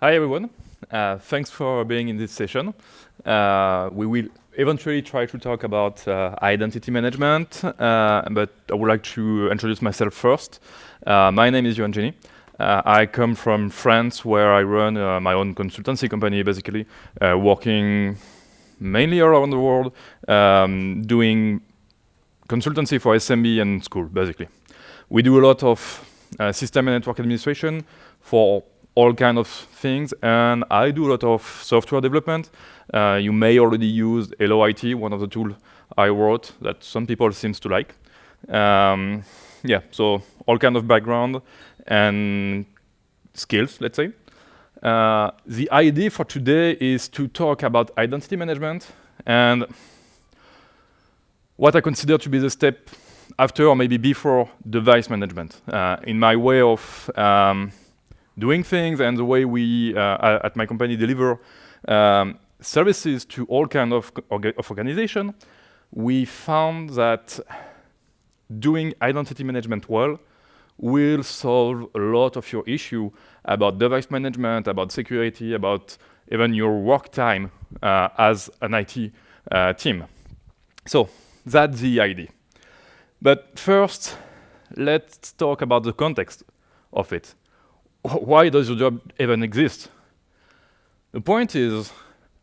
Hi everyone, thanks for being in this session. We will eventually try to talk about identity management, but I would like to introduce myself first. My name is Yoann. I come from France, where I run my own consultancy company, basically working mainly around the world, doing consultancy for SMB and school, basically. We do a lot of system and network administration for all kind of things, and I do a lot of software development. You may already use LOIT, one of the tools I wrote that some people seems to like. Yeah, so all kind of background and skills, let's say. The idea for today is to talk about identity management and what I consider to be the step after or maybe before device management. In my way of doing things and the way we at my company deliver services to all kind of organization, we found that doing identity management well will solve a lot of your issue about device management, about security, about even your work time as an IT team. So that's the idea. But first, let's talk about the context of it. Why does your job even exist? The point is,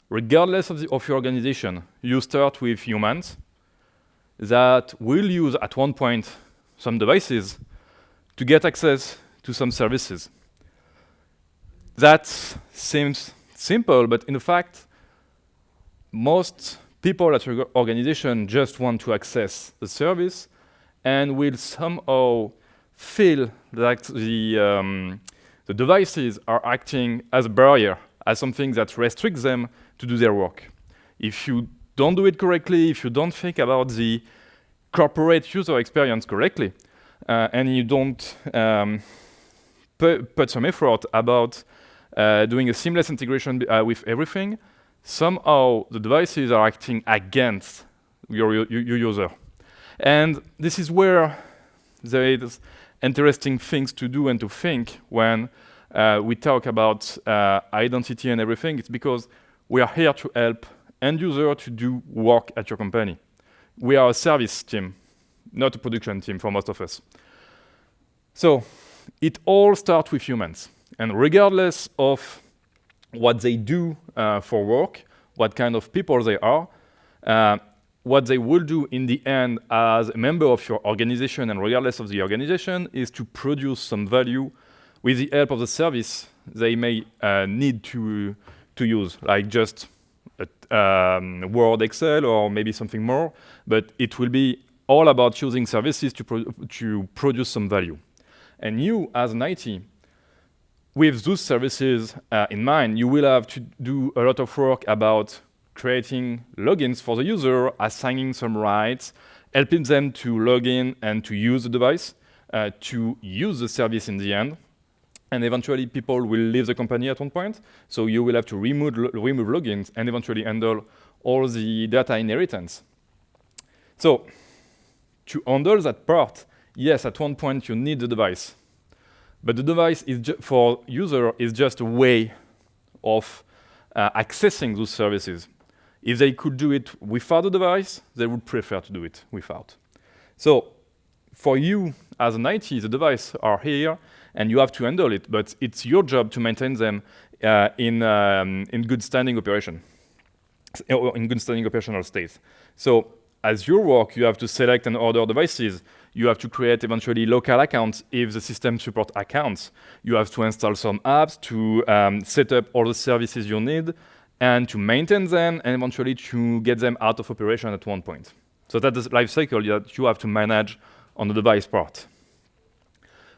regardless of your organization, you start with humans that will use at one point some devices to get access to some services. That seems simple, but in fact, most people at your organization just want to access the service and will somehow feel like the devices are acting as a barrier, as something that restricts them to do their work. If you don't do it correctly, if you don't think about the corporate user experience correctly, and you don't put some effort about doing a seamless integration with everything, somehow the devices are acting against your user. And this is where there is interesting things to do and to think when we talk about identity and everything. It's because we are here to help end user to do work at your company. We are a service team, not a production team for most of us. So it all starts with humans. And regardless of what they do for work, what kind of people they are, what they will do in the end as a member of your organization, and regardless of the organization, is to produce some value with the help of the service they may need to use, like just Word, Excel, or maybe something more. But it will be all about using services to produce some value. And you, as an IT, with those services in mind, you will have to do a lot of work about creating logins for the user, assigning some rights, helping them to log in and to use the device, to use the service in the end. And eventually people will leave the company at one point, so you will have to remove logins and eventually handle all the data inheritance. So to handle that part, yes, at one point you need the device. But the device is for user is just a way of accessing those services. If they could do it without the device, they would prefer to do it without. So for you as an IT, the devices are here and you have to handle it, but it's your job to maintain them in good standing operation, or in good standing operational state. So as your work, you have to select and order devices. You have to create eventually local accounts if the system support accounts. You have to install some apps to set up all the services you need and to maintain them and eventually to get them out of operation at one point. So that's the life cycle that you have to manage on the device part.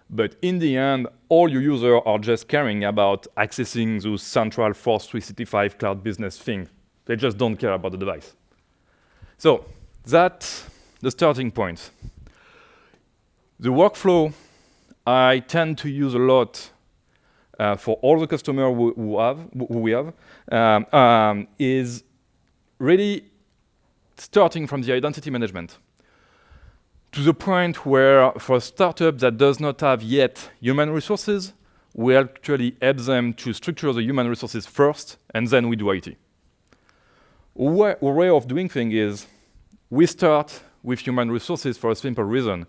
But in the end, all your users are just caring about accessing those central Force 365 cloud business thing. They just don't care about the device. So that's the starting point. The workflow I tend to use a lot for all the customers who we have is really starting from the identity management to the point where for a startup that does not have yet human resources, we actually help them to structure the human resources first, and then we do IT. Our way of doing things is we start with human resources for a simple reason.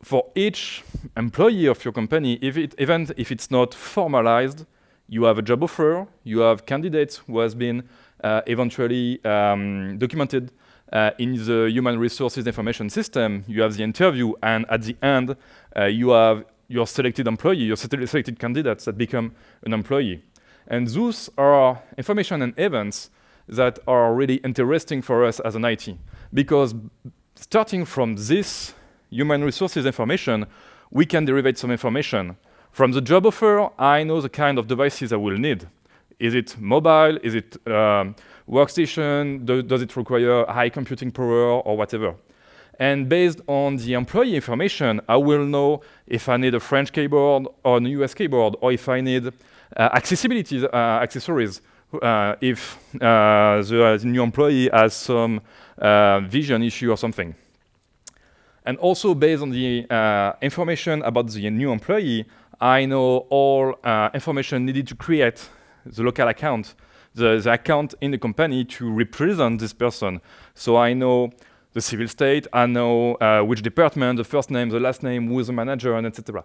For each employee of your company, even if it's not formalized, you have a job offer, you have candidates who has been eventually documented in the human resources information system, you have the interview, and at the end, you have your selected employee, your selected candidates that become an employee. And those are information and events that are really interesting for us as an IT, because starting from this human resources information, we can derive some information. From the job offer, I know the kind of devices I will need. Is it mobile? Is it workstation? Does it require high computing power or whatever? And based on the employee information, I will know if I need a French keyboard or a US keyboard, or if I need accessibility accessories, if the new employee has some vision issue or something. And also based on the information about the new employee, I know all information needed to create the local account, the account in the company to represent this person. So I know the civil state, I know which department, the first name, the last name, who is the manager, and etc.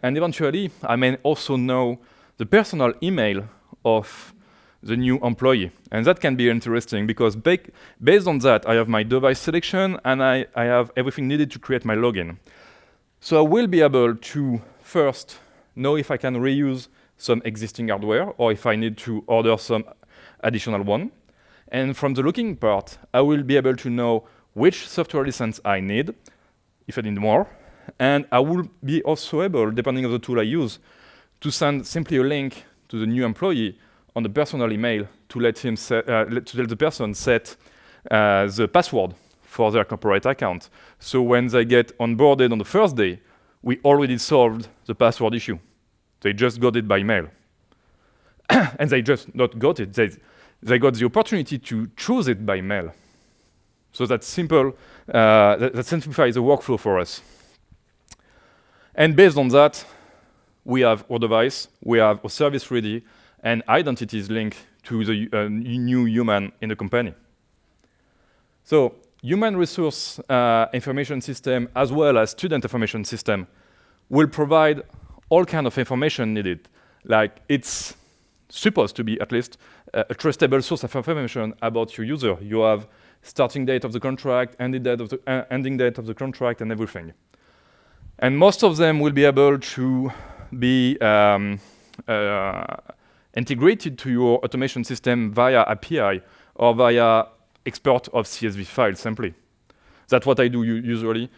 And eventually, I may also know the personal email of the new employee. And that can be interesting because based on that, I have my device selection and I have everything needed to create my login. So I will be able to first know if I can reuse some existing hardware or if I need to order some additional one. And from the login part, I will be able to know which software license I need, if I need more. And I will be also able, depending on the tool I use, to send simply a link to the new employee on the personal email to let the person set the password for their corporate account. So when they get onboarded on the first day, we already solved the password issue. They just got it by mail. And they just not got it, they got the opportunity to choose it by mail. So that's simple, that simplifies the workflow for us. And based on that, we have our device, we have our service ready, and identities linked to the new human in the company. So human resource information system as well as student information system will provide all kind of information needed. Like it's supposed to be at least a trustable source of information about your user. You have starting date of the contract, ending date of the contract, and everything. And most of them will be able to be integrated to your automation system via API or via export of CSV files simply. That's what I do usually.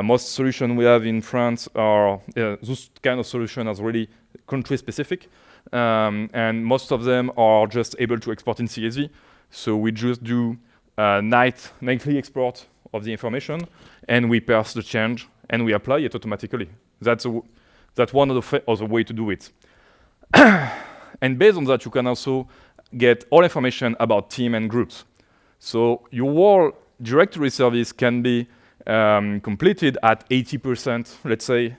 Most solutions we have in France are, those kind of solution are really country specific. And most of them are just able to export in CSV. So we just do nightly export of the information and we parse the change and we apply it automatically. That's one of the way to do it. And based on that, you can also get all information about team and groups. So your whole directory service can be completed at 80%, let's say,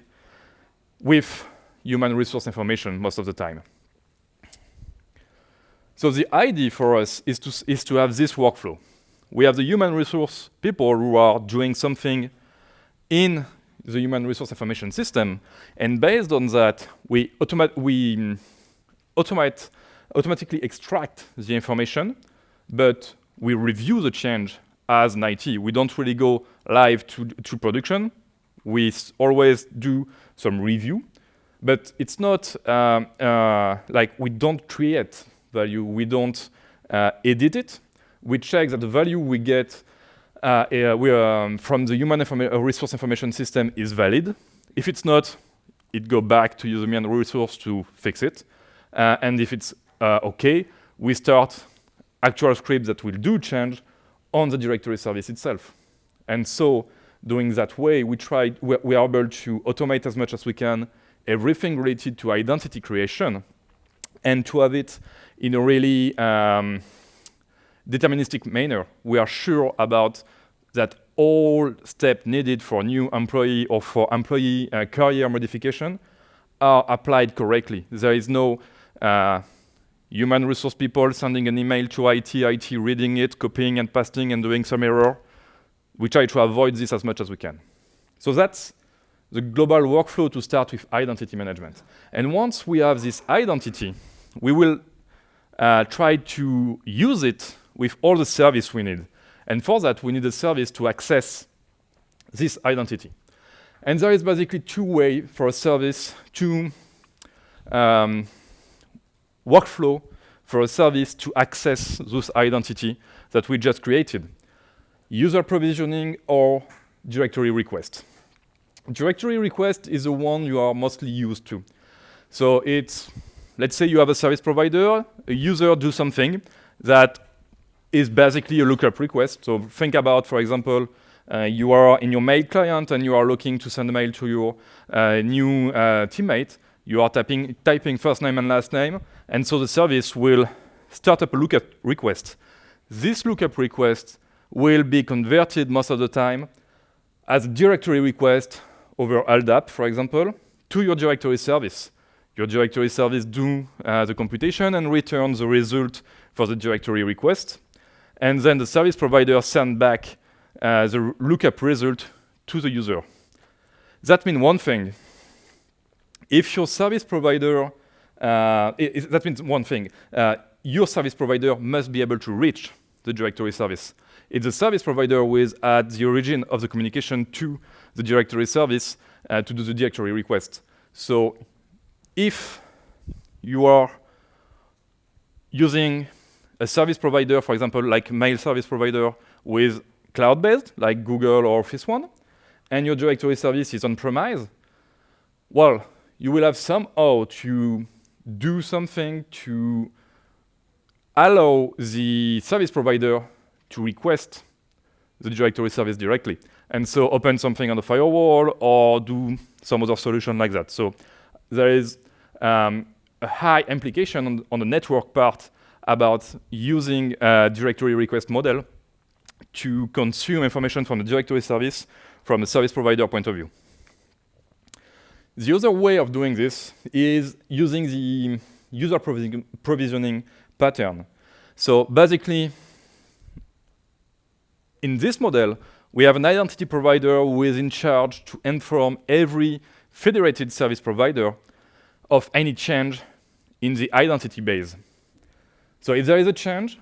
with human resource information most of the time. So the idea for us is to have this workflow. We have the human resource people who are doing something in the human resource information system, and based on that, we automatically extract the information, but we review the change as an IT. We don't really go live to production. We always do some review, but it's not like we don't create value, we don't edit it. We check that the value we get from the human resource information system is valid. If it's not, it goes back to the human resource to fix it. And if it's okay, we start actual scripts that will do change on the directory service itself. And so, doing that way, we are able to automate as much as we can everything related to identity creation and to have it in a really deterministic manner. We are sure about that all steps needed for new employee or for employee career modification are applied correctly. There is no human resource people sending an email to IT reading it, copying and pasting and doing some error. We try to avoid this as much as we can. So that's the global workflow to start with identity management. And once we have this identity, we will try to use it with all the service we need. And for that, we need a service to access this identity. And there is basically two ways for a service to workflow for a service to access those identity that we just created. User provisioning or directory request. Directory request is the one you are mostly used to. So it's, let's say you have a service provider, a user do something that is basically a lookup request. So think about, for example, you are in your mail client and you are looking to send a mail to your new teammate. You are typing first name and last name, and so the service will start up a lookup request. This lookup request will be converted most of the time as a directory request over LDAP, for example, to your directory service. Your directory service do the computation and return the result for the directory request. And then the service provider send back the lookup result to the user. That means one thing. If your service provider, that means one thing. Your service provider must be able to reach the directory service. It's the service provider who is at the origin of the communication to the directory service to do the directory request. So if you are using a service provider, for example, like mail service provider with cloud-based, like Google or Office One, and your directory service is on-premise, well, you will have somehow to do something to allow the service provider to request the directory service directly. And so open something on the firewall or do some other solution like that. So there is a high implication on the network part about using a directory request model to consume information from the directory service from a service provider point of view. The other way of doing this is using the user provisioning pattern. So basically, in this model, we have an identity provider who is in charge to inform every federated service provider of any change in the identity base. So if there is a change,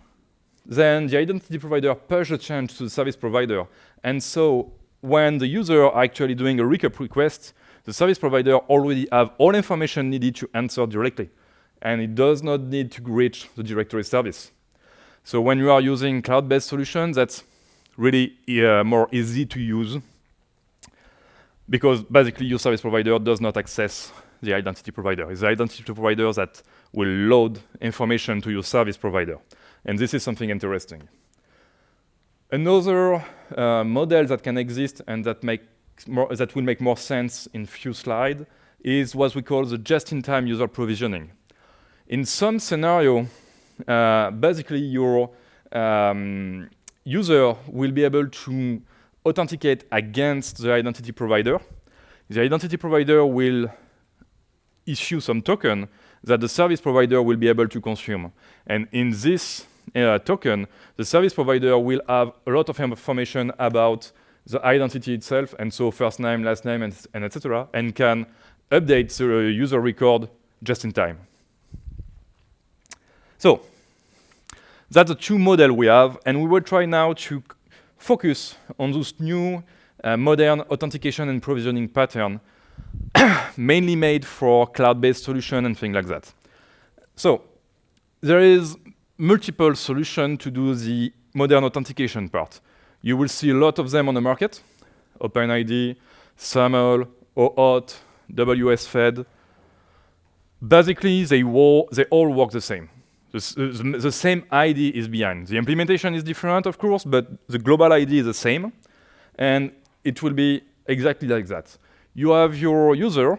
then the identity provider pushes the change to the service provider. And so when the user are actually doing a recap request, the service provider already have all information needed to answer directly. And it does not need to reach the directory service. So when you are using cloud-based solutions, that's really more easy to use because basically your service provider does not access the identity provider. It's the identity provider that will load information to your service provider. And this is something interesting. Another model that can exist and that will make more sense in few slides is what we call the just-in-time user provisioning. In some scenario, basically your user will be able to authenticate against the identity provider. The identity provider will issue some token that the service provider will be able to consume. And in this token, the service provider will have a lot of information about the identity itself, and so first name, last name, and etc., and can update the user record just in time. So that's the two models we have, and we will try now to focus on those new modern authentication and provisioning pattern, mainly made for cloud-based solution and things like that. So there is multiple solutions to do the modern authentication part. You will see a lot of them on the market: OpenID, SAML, OAuth, WSFed. Basically, they all work the same. The same ID is behind. The implementation is different, of course, but the global ID is the same, and it will be exactly like that. You have your user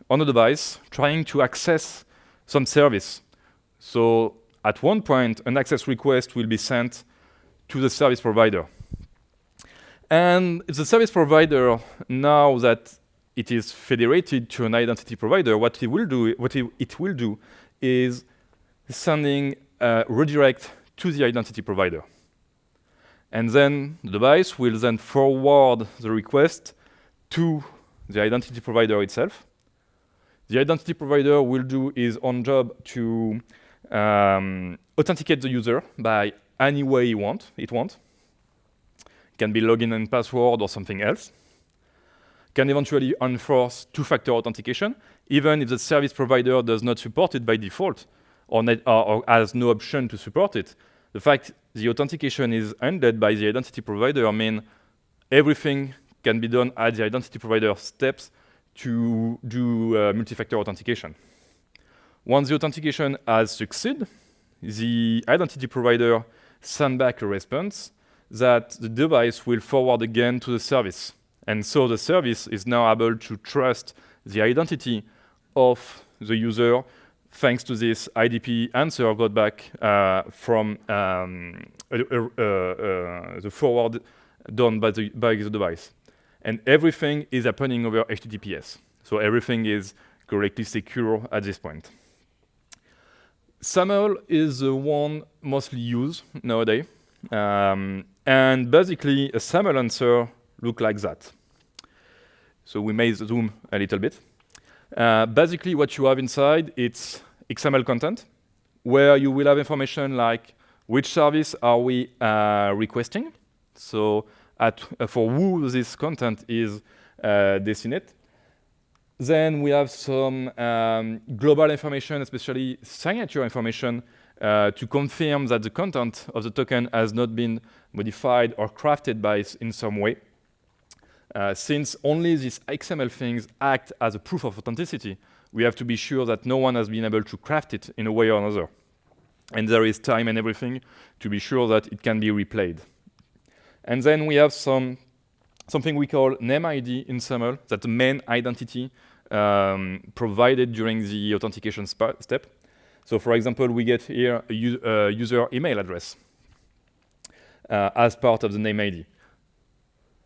on a device trying to access some service. So at one point, an access request will be sent to the service provider. And the service provider, now that it is federated to an identity provider, what it will do is sending a redirect to the identity provider. And then the device will then forward the request to the identity provider itself. The identity provider will do its own job to authenticate the user by any way it wants. It can be login and password or something else. Can eventually enforce two-factor authentication, even if the service provider does not support it by default or has no option to support it. The fact the authentication is ended by the identity provider means everything can be done at the identity provider steps to do multi-factor authentication. Once the authentication has succeeded, the identity provider sends back a response that the device will forward again to the service. And so the service is now able to trust the identity of the user thanks to this IDP answer got back from the forward done by the device. And everything is happening over HTTPS. So everything is correctly secure at this point. SAML is the one mostly used nowadays. And basically, a SAML answer looks like that. So we may zoom a little bit. Basically, what you have inside, it's XML content, where you will have information like which service are we requesting. So for who this content is destined. Then we have some global information, especially signature information, to confirm that the content of the token has not been modified or crafted in some way. Since only these XML things act as a proof of authenticity, we have to be sure that no one has been able to craft it in a way or another. And there is time and everything to be sure that it can be replayed. And then we have something we call name ID in SAML, that's the main identity provided during the authentication step. So for example, we get here a user email address as part of the name ID.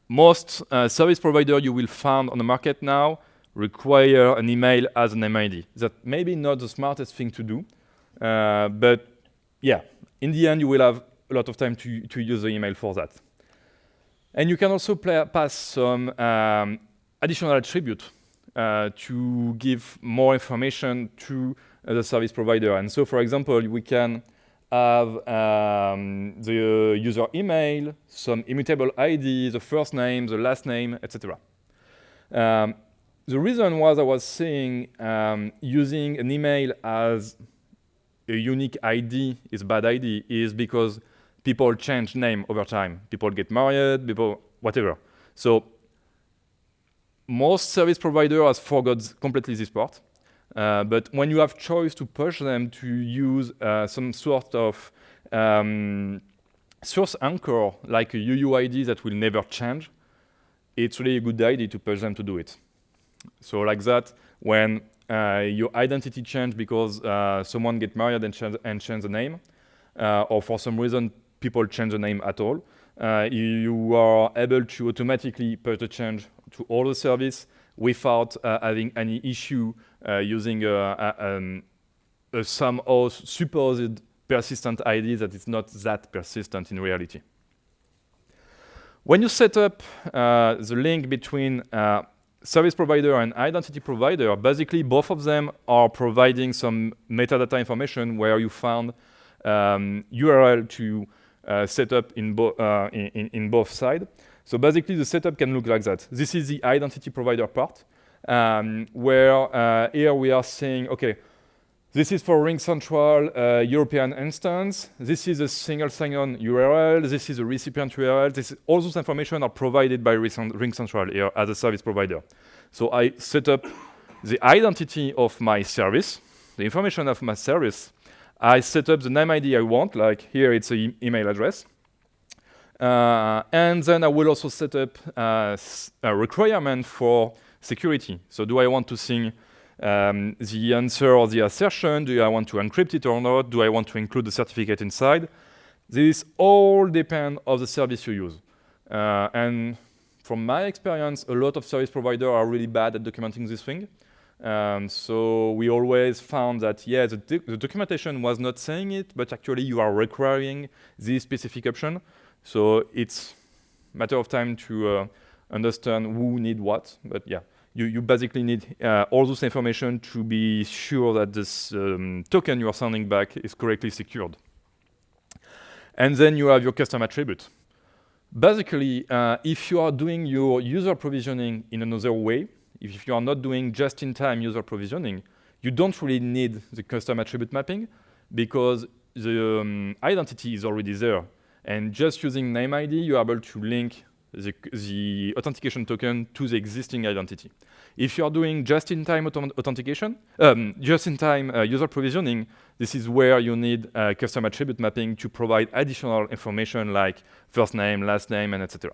Most service providers you will find on the market now require an email as a name ID. That's maybe not the smartest thing to do, but yeah, in the end you will have a lot of time to use the email for that. And you can also pass some additional attribute to give more information to the service provider. And so, for example, we can have the user email, some immutable ID, the first name, the last name, etc. The reason was I was saying using an email as a unique ID is a bad ID is because people change name over time. People get married, people, whatever. So most service providers have forgot completely this part. But when you have choice to push them to use some sort of source anchor, like a UUID that will never change, it's really a good idea to push them to do it. So like that, when your identity change because someone get married and change the name, or for some reason people change the name at all, you are able to automatically push the change to all the service without having any issue using some supposed persistent ID that is not that persistent in reality. When you set up the link between service provider and identity provider, basically both of them are providing some metadata information where you found URL to set up in both sides. So basically the setup can look like that. This is the identity provider part, where here we are saying, okay, this is for RingCentral European instance. This is a single sign-on URL. This is a recipient URL. All those information are provided by RingCentral here as a service provider. So I set up the identity of my service, the information of my service. I set up the name ID I want, like here it's an email address. And then I will also set up a requirement for security. So do I want to sing the answer or the assertion? Do I want to encrypt it or not? Do I want to include the certificate inside? This all depends on the service you use. And from my experience, a lot of service providers are really bad at documenting this thing. So we always found that, yeah, the documentation was not saying it, but actually you are requiring this specific option. So it's a matter of time to understand who need what. But yeah, you basically need all those information to be sure that this token you are sending back is correctly secured. And then you have your custom attribute. Basically, if you are doing your user provisioning in another way, if you are not doing just-in-time user provisioning, you don't really need the custom attribute mapping because the identity is already there. And just using name ID, you are able to link the authentication token to the existing identity. If you are doing just-in-time authentication, just-in-time user provisioning, this is where you need custom attribute mapping to provide additional information like first name, last name, and etc.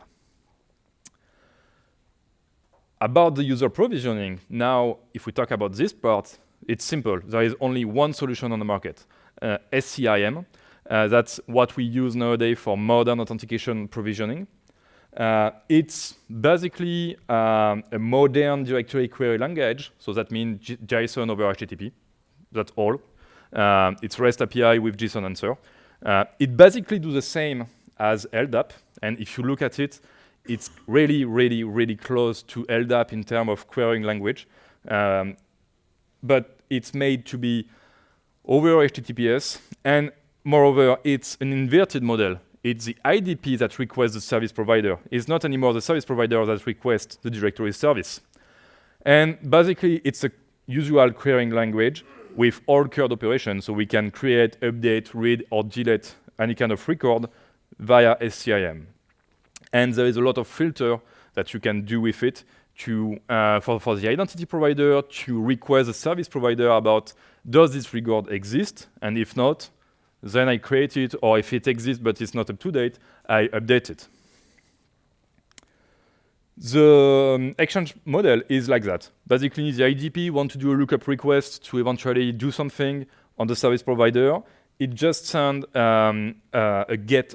About the user provisioning, now, if we talk about this part, it's simple. There is only one solution on the market, SCIM. That's what we use nowadays for modern authentication provisioning. It's basically a modern directory query language, so that means JSON over HTTP. That's all. It's REST API with JSON answer. It basically does the same as LDAP, and if you look at it, it's really, really, really close to LDAP in terms of querying language. But it's made to be over HTTPS, and moreover, it's an inverted model. It's the IDP that requests the service provider. It's not anymore the service provider that requests the directory service. And basically, it's a usual querying language with all current operations, so we can create, update, read, or delete any kind of record via SCIM. And there is a lot of filter that you can do with it to, for the identity provider to request the service provider about, does this record exist? And if not, then I create it, or if it exists but it's not up to date, I update it. The exchange model is like that. Basically, the IDP wants to do a lookup request to eventually do something on the service provider. It just sends a GET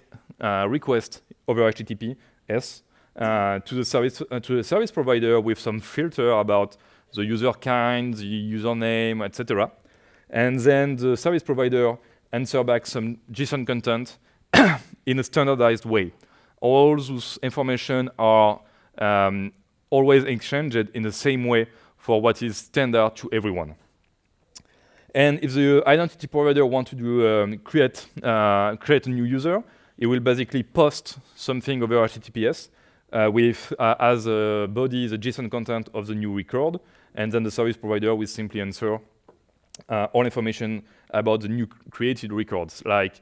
request over HTTPS to the service provider with some filter about the user kind, the username, etc. And then the service provider answer back some JSON content in a standardized way. All those information are always exchanged in the same way for what is standard to everyone. And if the identity provider wants to do create a new user, it will basically post something over HTTPS with as a body the JSON content of the new record, and then the service provider will simply answer all information about the new created records, like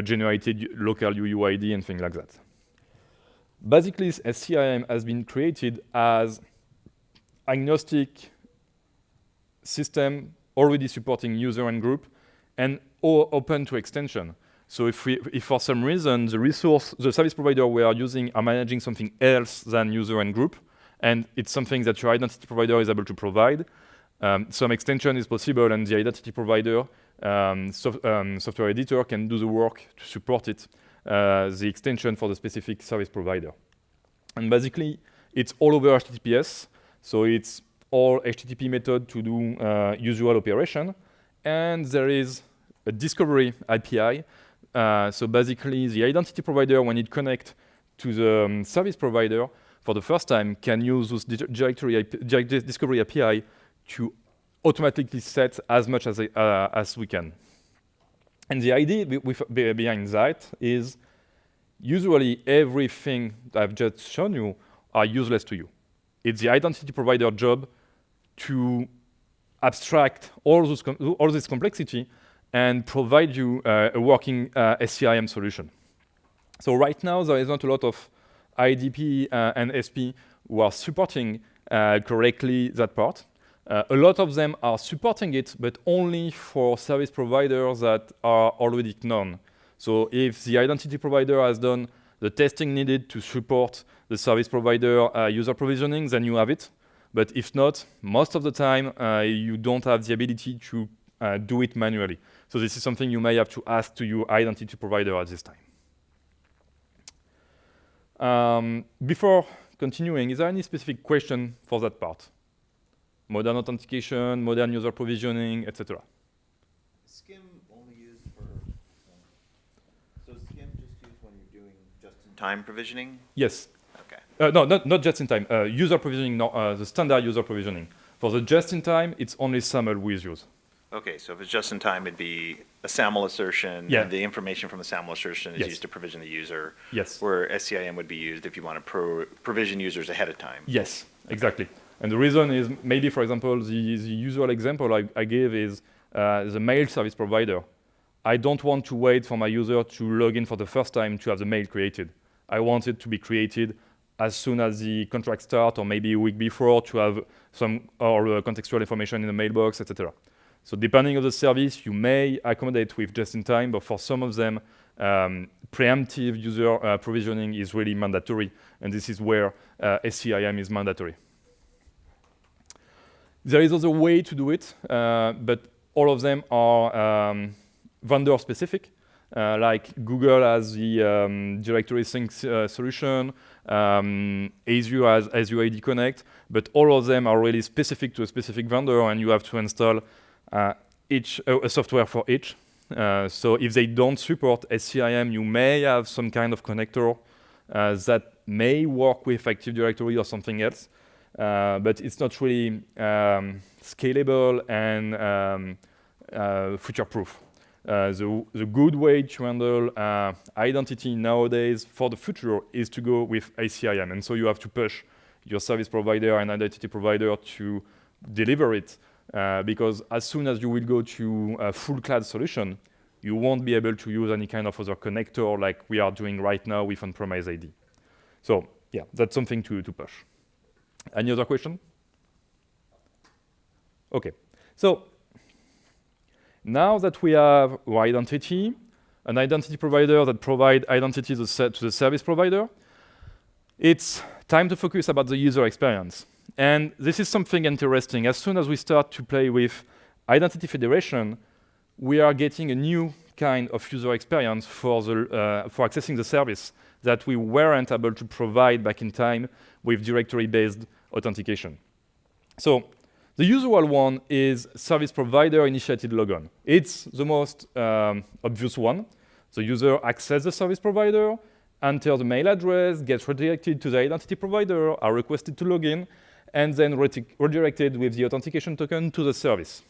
generated local UUID and things like that. Basically, SCIM has been created as agnostic system already supporting user and group and or open to extension. So if for some reason the service provider we are using are managing something else than user and group, and it's something that your identity provider is able to provide, some extension is possible, and the identity provider software editor can do the work to support it, the extension for the specific service provider. And basically, it's all over HTTPS, so it's all HTTP method to do usual operation, and there is a discovery API. So basically, the identity provider, when it connects to the service provider for the first time, can use this discovery API to automatically set as much as we can. And the idea behind that is usually everything that I've just shown you are useless to you. It's the identity provider job to abstract all this complexity and provide you a working SCIM solution. So right now, there is not a lot of IDP and SP who are supporting correctly that part. A lot of them are supporting it, but only for service providers that are already known. So if the identity provider has done the testing needed to support the service provider user provisioning, then you have it. But if not, most of the time, you don't have the ability to do it manually. So this is something you may have to ask to your identity provider at this time. Before continuing, is there any specific question for that part? Modern authentication, modern user provisioning, etc. Skim only used for, so Skim just used when you're doing just-in-time provisioning? Yes. Okay. No, not just in time. User provisioning, no, the standard user provisioning. For the just in time, it's only SAML we use. Okay, so if it's just in time, it'd be a SAML assertion. Yeah. And the information from the SAML assertion is Yes. used to provision the user. Yes. Where SCIM would be used if you want to provision users ahead of time. Yes, exactly. And the reason is maybe, for example, the usual example I gave is the mail service provider. I don't want to wait for my user to log in for the first time to have the mail created. I want it to be created as soon as the contract starts, or maybe a week before, to have some contextual information in the mailbox, etc. So depending on the service, you may accommodate with just-in-time, but for some of them, preemptive user provisioning is really mandatory, and this is where SCIM is mandatory. There is other way to do it, but all of them are vendor-specific. Like Google has the directory sync solution, Azure has Azure AD Connect, but all of them are really specific to a specific vendor, and you have to install a software for each. So if they don't support SCIM, you may have some kind of connector that may work with Active Directory or something else, but it's not really scalable and future-proof. The good way to handle identity nowadays for the future is to go with SCIM, and so you have to push your service provider and identity provider to deliver it, because as soon as you will go to a full cloud solution, you won't be able to use any kind of other connector like we are doing right now with on-premise ID. So yeah, that's something to push. Any other question? Okay, so now that we have our identity, an identity provider that provides identity to the service provider, it's time to focus about the user experience. And this is something interesting. As soon as we start to play with identity federation, we are getting a new kind of user experience for accessing the service that we weren't able to provide back in time with directory-based authentication. So the usual one is service provider initiated login. It's the most obvious one. The user accesses the service provider, enters the mail address, gets redirected to the identity provider, are requested to log in, and then redirected with the authentication token to the service.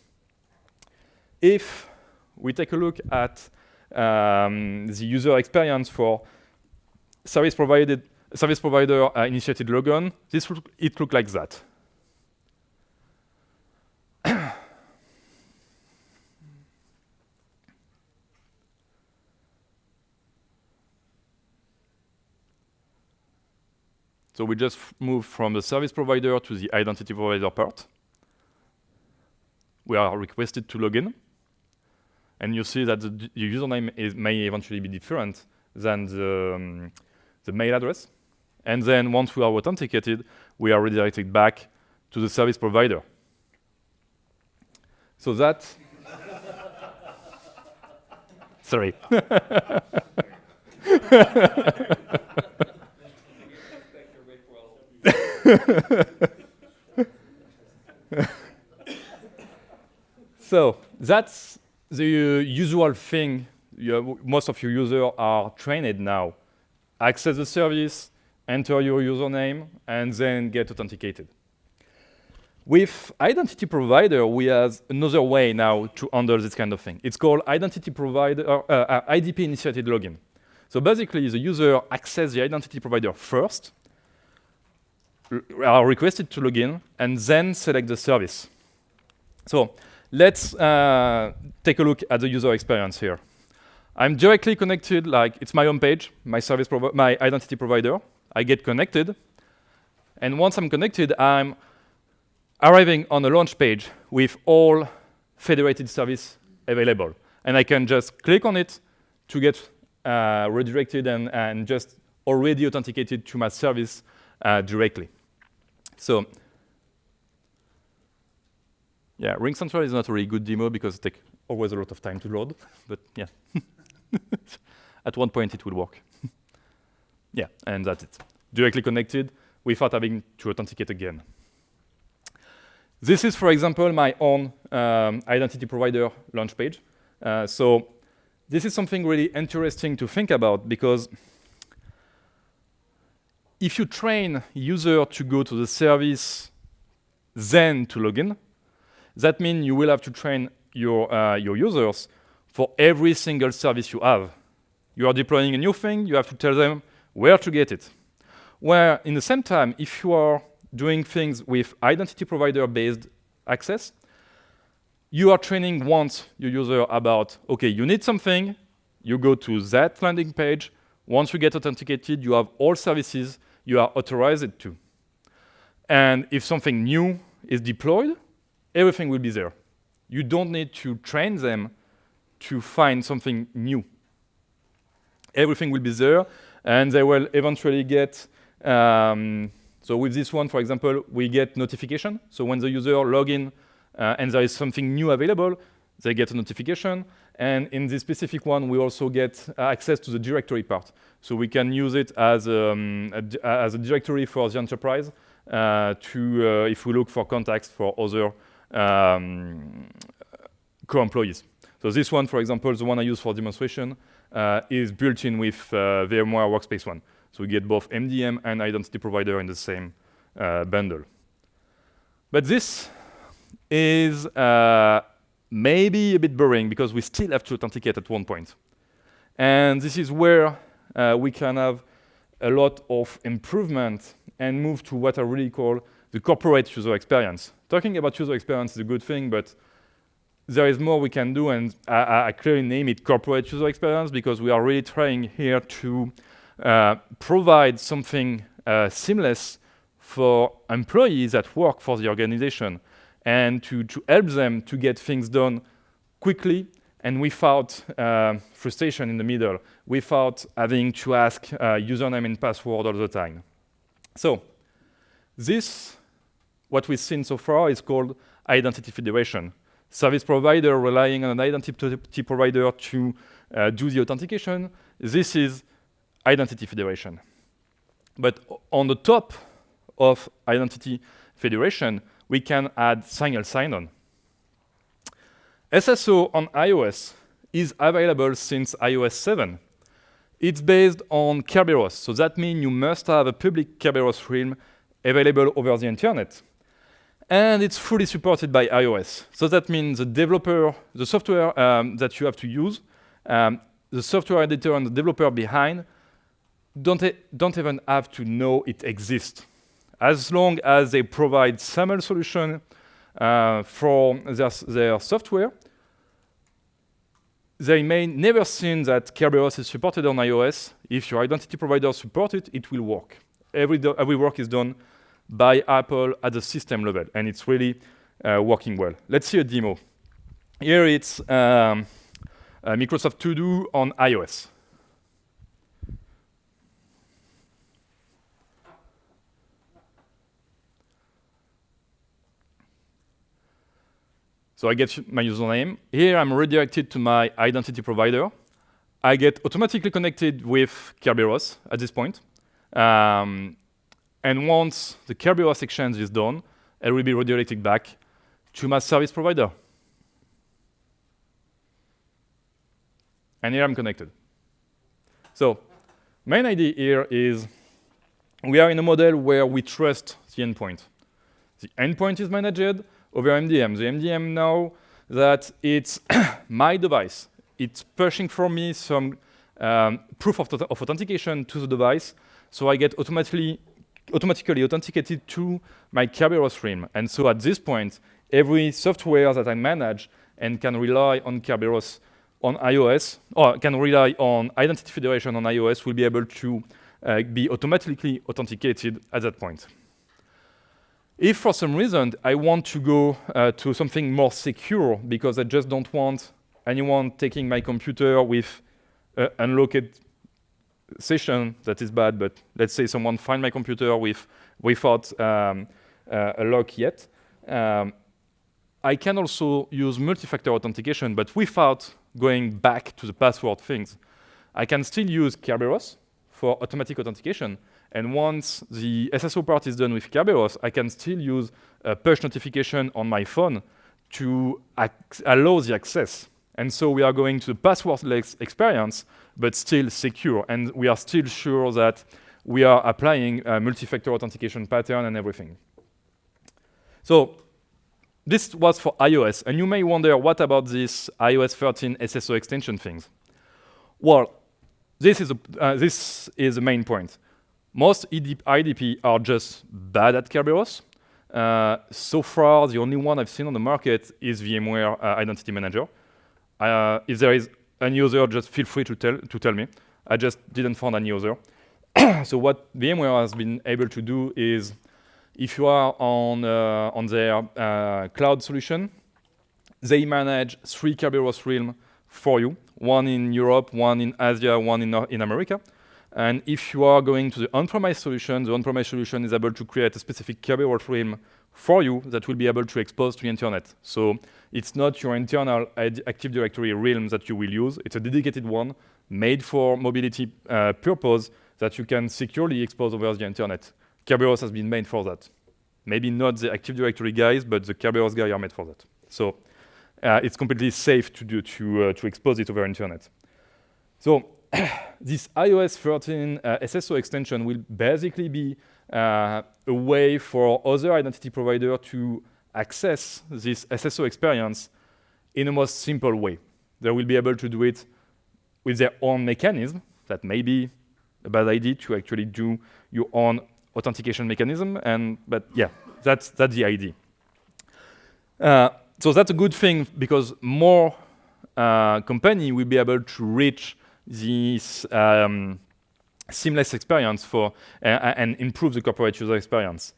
If we take a look at the user experience for service provider initiated login, it looks like that. So we just move from the service provider to the identity provider part. We are requested to log in. And you see that the username may eventually be different than the mail address. And then once we are authenticated, we are redirected back to the service provider. So that... Sorry. So that's the usual thing most of your users are trained now. Access the service, enter your username, and then get authenticated. With identity provider, we have another way now to handle this kind of thing. It's called identity provider, IDP Initiated Login. So basically, the user accesses the identity provider first, are requested to log in, and then select the service. So let's take a look at the user experience here. I'm directly connected, like it's my home page, my identity provider. I get connected, and once I'm connected, I'm arriving on a launch page with all federated service available. And I can just click on it to get redirected and just already authenticated to my service directly. So yeah, Ring Central is not a really good demo because it takes always a lot of time to load, but yeah. At one point it will work. Yeah, and that's it. Directly connected without having to authenticate again. This is, for example, my own identity provider launch page. So this is something really interesting to think about, because if you train user to go to the service, then to login, that means you will have to train your users for every single service you have. You are deploying a new thing, you have to tell them where to get it. Where, in the same time, if you are doing things with identity provider-based access, you are training once your user about, okay, you need something, you go to that landing page. Once you get authenticated, you have all services you are authorized to. And if something new is deployed, everything will be there. You don't need to train them to find something new. Everything will be there, and they will eventually get, so with this one, for example, we get notification. So when the user log in and there is something new available, they get a notification. And in this specific one, we also get access to the directory part. So we can use it as a directory for the enterprise if we look for contacts for other co-employees. So this one, for example, the one I use for demonstration, is built in with VMware Workspace ONE. So we get both MDM and identity provider in the same bundle. But this is maybe a bit boring, because we still have to authenticate at one point. And this is where we can have a lot of improvement and move to what I really call the corporate user experience. Talking about user experience is a good thing, but there is more we can do, and I clearly name it corporate user experience, because we are really trying here to provide something seamless for employees that work for the organization, and to help them to get things done quickly and without frustration in the middle, without having to ask username and password all the time. So this, what we've seen so far, is called identity federation. Service provider relying on an identity provider to do the authentication. This is identity federation. But on the top of identity federation, we can add single sign-on. SSO on iOS is available since iOS 7. It's based on Kerberos, so that means you must have a public Kerberos realm available over the internet. And it's fully supported by iOS. So that means the software that you have to use, the software editor and the developer behind don't even have to know it exists. As long as they provide SAML solution for their software, they may never seen that Kerberos is supported on iOS. If your identity provider supports it, it will work. Every work is done by Apple at the system level, and it's really working well. Let's see a demo. Here it's Microsoft To Do on iOS. So I get my username. Here I'm redirected to my identity provider. I get automatically connected with Kerberos at this point. And once the Kerberos exchange is done, I will be redirected back to my service provider. And here I'm connected. So main idea here is we are in a model where we trust the endpoint. The endpoint is managed over MDM. The MDM know that it's my device. It's pushing from me some proof of authentication to the device, so I get automatically authenticated to my Kerberos realm. And so at this point, every software that I manage and can rely on Kerberos on iOS, or can rely on Identity Federation on iOS, will be able to be automatically authenticated at that point. If for some reason I want to go to something more secure, because I just don't want anyone taking my computer with an unlocked session, that is bad, but let's say someone find my computer without a lock yet, I can also use multi-factor authentication, but without going back to the password things. I can still use Kerberos for automatic authentication, And once the SSO part is done with Kerberos, I can still use a push notification on my phone to allow the access. And so we are going to the passwordless experience, but still secure. And we are still sure that we are applying a multi-factor authentication pattern and everything. So this was for iOS. And you may wonder, what about this iOS 13 SSO extension things? Well, this is the main point. Most IDP are just bad at Kerberos. So far, the only one I've seen on the market is VMware Identity Manager. If there is any user, just feel free to tell me. I just didn't find any user. So what VMware has been able to do is, if you are on their cloud solution, they manage 3 Kerberos realms for you, one in Europe, one in Asia, one in America. And if you are going to the on-premise solution, the on-premise solution is able to create a specific Kerberos realm for you that will be able to expose to the internet. So it's not your internal Active Directory realm that you will use. It's a dedicated one made for mobility purpose that you can securely expose over the internet. Kerberos has been made for that. Maybe not the Active Directory guys, but the Kerberos guys are made for that. So it's completely safe to expose it over internet. So this iOS 13 SSO extension will basically be a way for other identity providers to access this SSO experience in a most simple way. They will be able to do it with their own mechanism. That may be a bad idea to actually do your own authentication mechanism, but yeah, that's the idea. So that's a good thing because more company will be able to reach this seamless experience and improve the corporate user experience.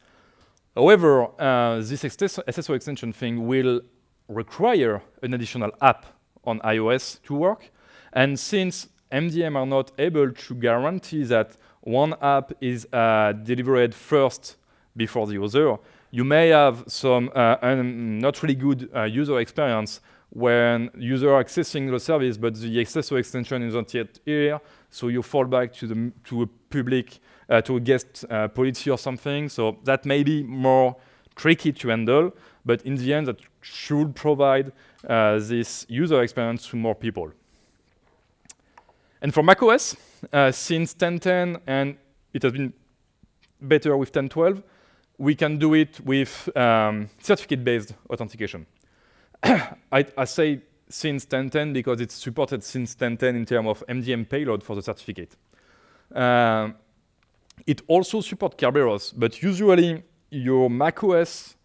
However, this SSO extension thing will require an additional app on iOS to work. And since MDM are not able to guarantee that one app is delivered first before the other, you may have some not really good user experience when user are accessing the service, but the SSO extension is not yet here, so you fall back to a public, to a guest policy or something. So that may be more tricky to handle, but in the end, that should provide this user experience to more people. And for macOS, since 10.10, and it has been better with 10.12, we can do it with certificate-based authentication. I say since 10.10 because it's supported since 10.10 in terms of MDM payload for the certificate. It also supports Kerberos, but usually your macOS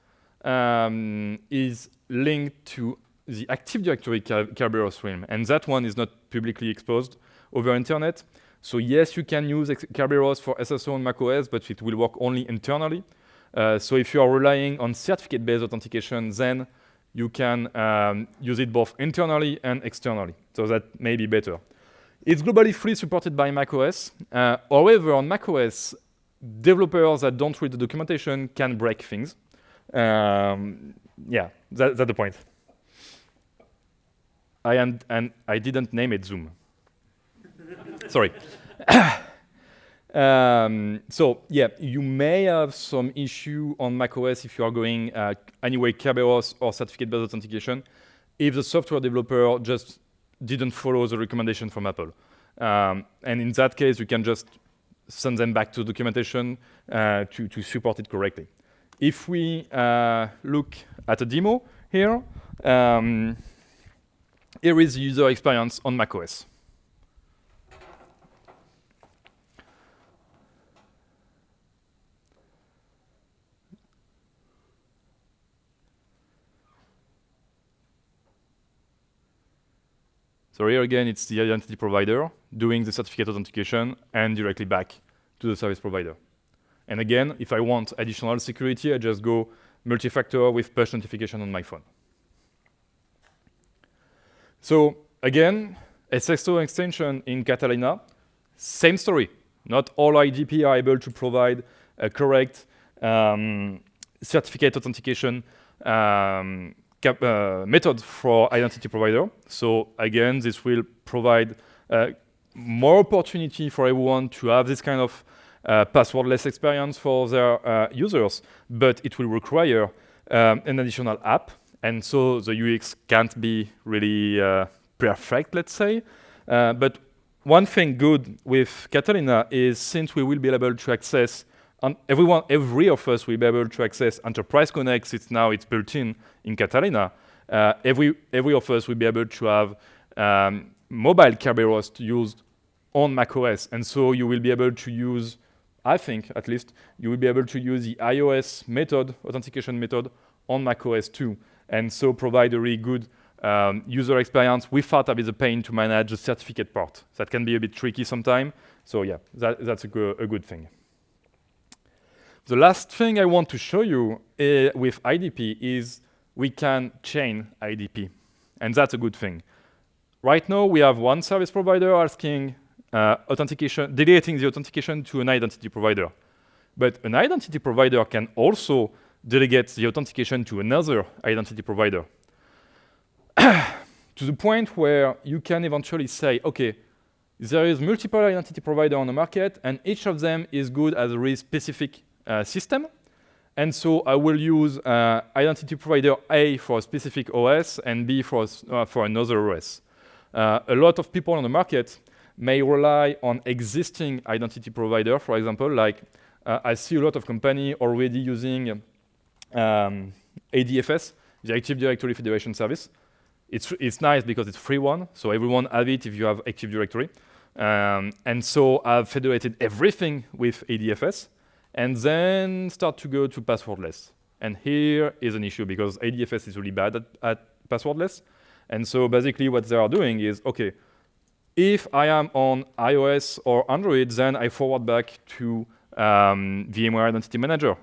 is linked to the Active Directory Kerberos realm, and that one is not publicly exposed over internet. So yes, you can use Kerberos for SSO on macOS, but it will work only internally. So if you are relying on certificate-based authentication, then you can use it both internally and externally. So that may be better. It's globally free supported by macOS. However, on macOS, developers that don't read the documentation can break things. Yeah, that's the point. I didn't name it Zoom. Sorry. So yeah, you may have some issue on macOS if you are going anyway Kerberos or certificate-based authentication if the software developer just didn't follow the recommendation from Apple. And in that case, you can just send them back to documentation to support it correctly. If we look at a demo here, here is the user experience on macOS. So here again, it's the identity provider doing the certificate authentication and directly back to the service provider. And again, if I want additional security, I just go multi-factor with push notification on my phone. So again, SSO extension in Catalina, same story. Not all IDP are able to provide a correct certificate authentication method for identity provider. So again, this will provide more opportunity for everyone to have this kind of passwordless experience for their users, but it will require an additional app, and so the UX can't be really perfect, let's say. But one thing good with Catalina is since we will be able to access every of us will be able to access Enterprise Connect. It's built in Catalina. Every of us will be able to have mobile Kerberos used on macOS, and so you will be able to use, I think at least, you will be able to use the iOS method, authentication method, on macOS too, and so provide a really good user experience without having the pain to manage the certificate part. That can be a bit tricky sometimes. So yeah, that's a good thing. The last thing I want to show you with IDP is we can chain IDP, and that's a good thing. Right now, we have one service provider asking authentication, delegating the authentication to an identity provider. But an identity provider can also delegate the authentication to another identity provider. To the point where you can eventually say, okay, there is multiple identity providers on the market, and each of them is good as a really specific system. And so I will use identity provider A for a specific OS and B for another OS. A lot of people on the market may rely on existing identity provider, for example, like I see a lot of companies already using ADFS, the Active Directory Federation Service. It's nice because it's free one, so everyone have it if you have Active Directory. And so I've federated everything with ADFS, and then start to go to passwordless. And here is an issue because ADFS is really bad at passwordless. And so basically what they are doing is, okay, if I am on iOS or Android, then I forward back to VMware Identity Manager.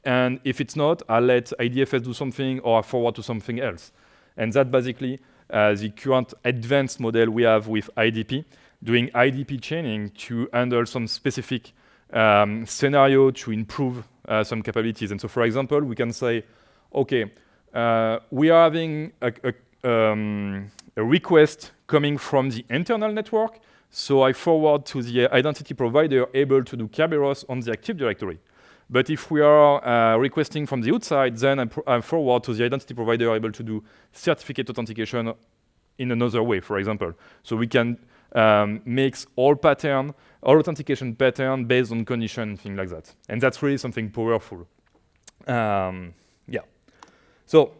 And if it's not, I'll let ADFS do something or I forward to something else. And that's basically the current advanced model we have with IDP, doing IDP chaining to handle some specific scenario to improve some capabilities. And so, for example, we can say, okay, we are having a request coming from the internal network, so I forward to the identity provider able to do Kerberos on the Active Directory. But if we are requesting from the outside, then I forward to the identity provider able to do certificate authentication in another way, for example. So we can mix all authentication pattern based on condition, things like that. And that's really something powerful. Yeah. So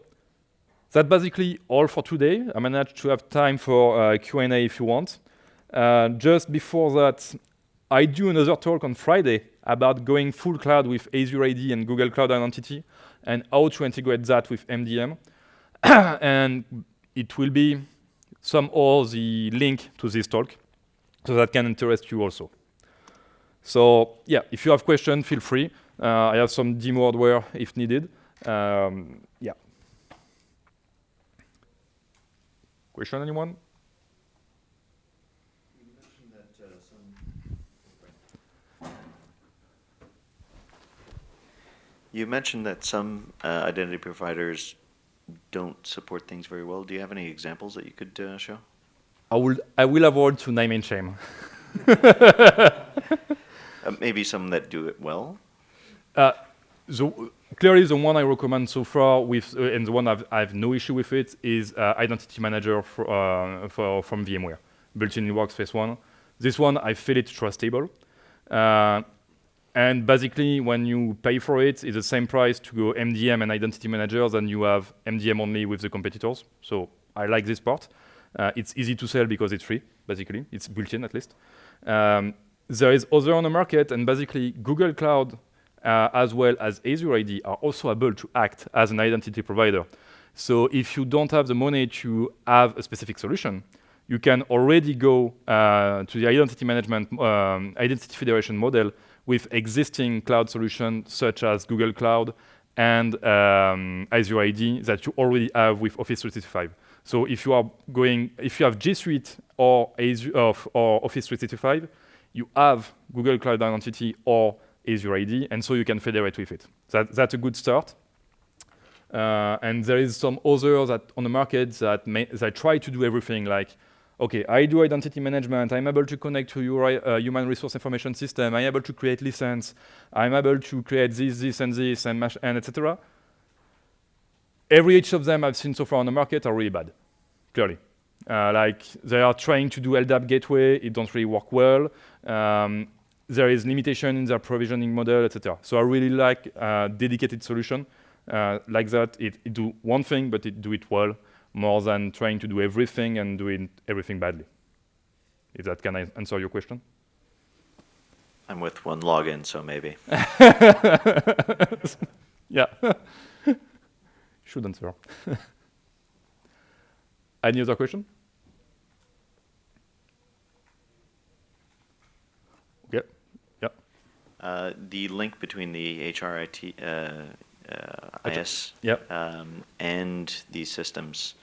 that's basically all for today. I managed to have time for Q&A if you want. Just before that, I do another talk on Friday about going full cloud with Azure AD and Google Cloud Identity and how to integrate that with MDM. And it will be somehow the link to this talk, so that can interest you also. So yeah, if you have questions, feel free. I have some demo hardware if needed. Yeah. Question, anyone? You mentioned that some identity providers don't support things very well. Do you have any examples that you could show? I will avoid to name and shame. Maybe some that do it well? Clearly, the one I recommend so far, and the one I have no issue with it, is Identity Manager from VMware, built-in Workspace ONE. This one, I feel it trustable. And basically, when you pay for it, it's the same price to go MDM and Identity Manager than you have MDM only with the competitors. So I like this part. It's easy to sell because it's free, basically. It's built-in, at least. There is other on the market, and basically, Google Cloud, as well as Azure AD, are also able to act as an identity provider. So if you don't have the money to have a specific solution, you can already go to the identity management, identity federation model with existing cloud solutions such as Google Cloud and Azure AD that you already have with Office 365. So if you have G Suite or Office 365, you have Google Cloud Identity or Azure AD, and so you can federate with it. That's a good start. And there is some others that on the market that try to do everything, like, okay, I do identity management, I'm able to connect to your human resource information system, I'm able to create license, I'm able to create this, and this, and etc. Each of them I've seen so far on the market are really bad, clearly. Like they are trying to do LDAP gateway, it don't really work well. There is limitation in their provisioning model, etc. So I really like a dedicated solution like that. It do one thing, but it do it well, more than trying to do everything and doing everything badly. If that can answer your question. I'm with one login, so maybe. Yeah. Should answer. Any other question? Okay. Yeah. The link between the HRIT IS Yep. and these systems.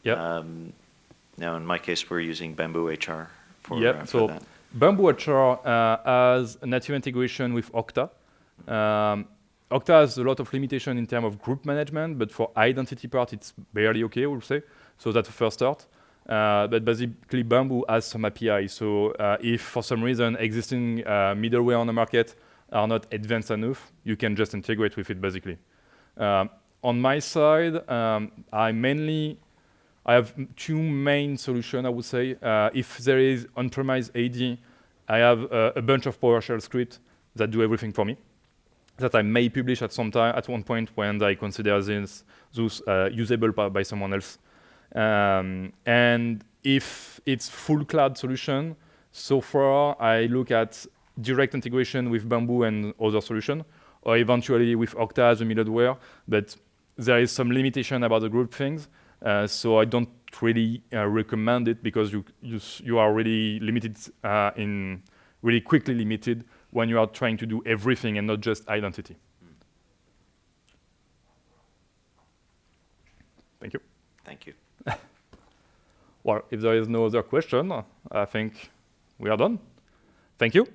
Yep. Now, in my case, we're using Bamboo HR for, yep. for that. Bamboo HR has a native integration with Okta. Okta has a lot of limitation in terms of group management, but for identity part, it's barely okay, we'll say. So that's the first start. But basically, Bamboo has some API. So if for some reason existing middleware on the market are not advanced enough, you can just integrate with it, basically. On my side, I have two main solutions, I would say. If there is on-premise AD, I have a bunch of PowerShell scripts that do everything for me, that I may publish at one point when I consider those usable by someone else. And if it's full cloud solution, so far I look at direct integration with Bamboo and other solution, or eventually with Okta as a middleware, but there is some limitation about the group things. So I don't really recommend it because you are really limited really quickly limited when you are trying to do everything and not just identity. Thank you. Thank you. Well, if there is no other question, I think we are done. Thank you.